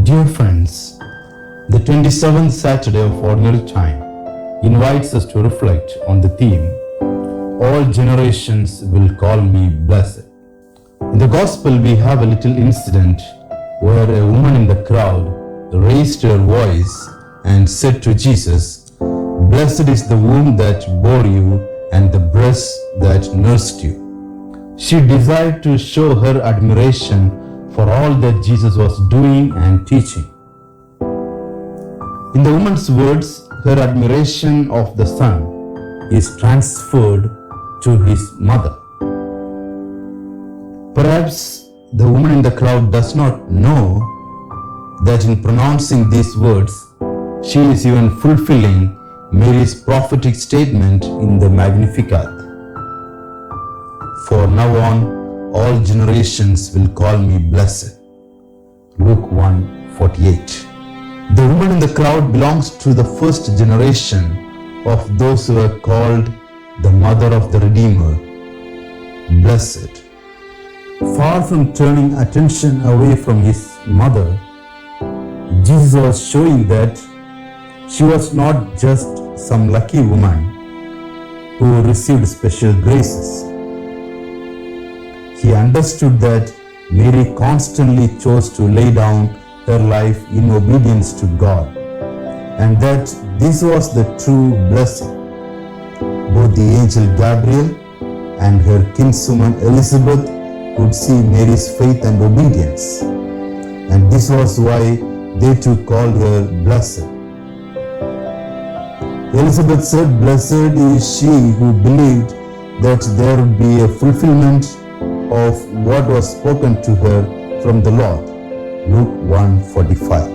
Dear friends, the 27th Saturday of Ordinary Time invites us to reflect on the theme, All generations will call me blessed. In the Gospel, we have a little incident where a woman in the crowd raised her voice and said to Jesus, "Blessed is the womb that bore you and the breast that nursed you." She desired to show her admiration for all that Jesus was doing and teaching. In the woman's words, her admiration of the Son is transferred to his mother. Perhaps the woman in the crowd does not know that in pronouncing these words, she is even fulfilling Mary's prophetic statement in the Magnificat. For now on, all generations will call me blessed. Luke 1:48. The woman in the crowd belongs to the first generation of those who are called the mother of the Redeemer, blessed. Far from turning attention away from his mother, Jesus was showing that she was not just some lucky woman who received special graces. He understood that Mary constantly chose to lay down her life in obedience to God, and that this was the true blessing. Both the angel Gabriel and her kinswoman Elizabeth could see Mary's faith and obedience, and this was why they too called her blessed. Elizabeth said, "Blessed is she who believed that there would be a fulfillment of what was spoken to her from the Lord." Luke 1:45.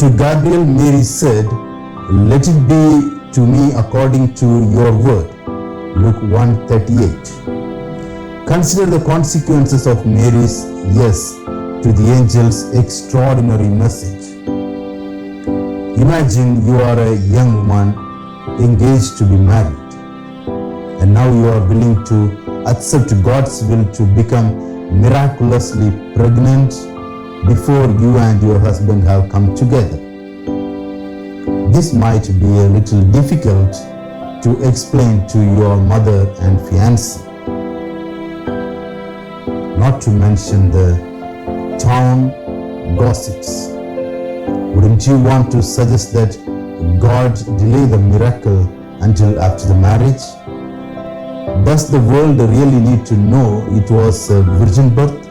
To Gabriel, Mary said, "Let it be to me according to your word." Luke 1:38. Consider the consequences of Mary's yes to the angel's extraordinary message. Imagine you are a young woman engaged to be married, and now you are willing to accept God's will to become miraculously pregnant before you and your husband have come together. This might be a little difficult to explain to your mother and fiancé, not to mention the town gossips. Wouldn't you want to suggest that God delay the miracle until after the marriage? Does the world really need to know it was a virgin birth?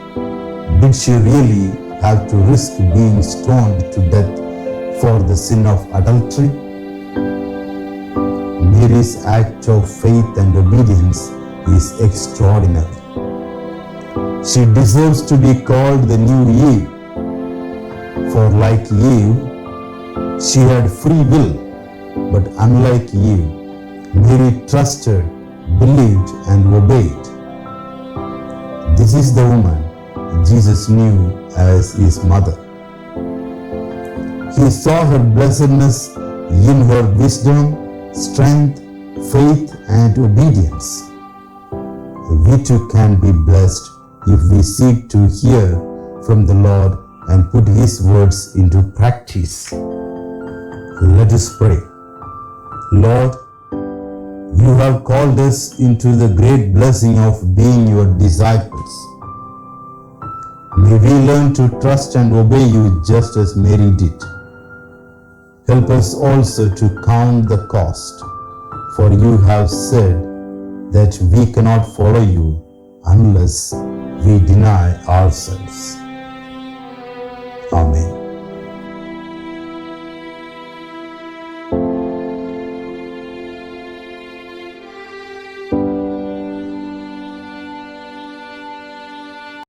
Did she really have to risk being stoned to death for the sin of adultery? Mary's act of faith and obedience is extraordinary. She deserves to be called the new Eve, for like Eve, she had free will, but unlike Eve, Mary trusted, believed, and obeyed. This is the woman Jesus knew as his mother. He saw her blessedness in her wisdom, strength, faith, and obedience. We too can be blessed if we seek to hear from the Lord and put his words into practice. Let us pray. Lord, you have called us into the great blessing of being your disciples. May we learn to trust and obey you just as Mary did. Help us also to count the cost, for you have said that we cannot follow you unless we deny ourselves. Amen.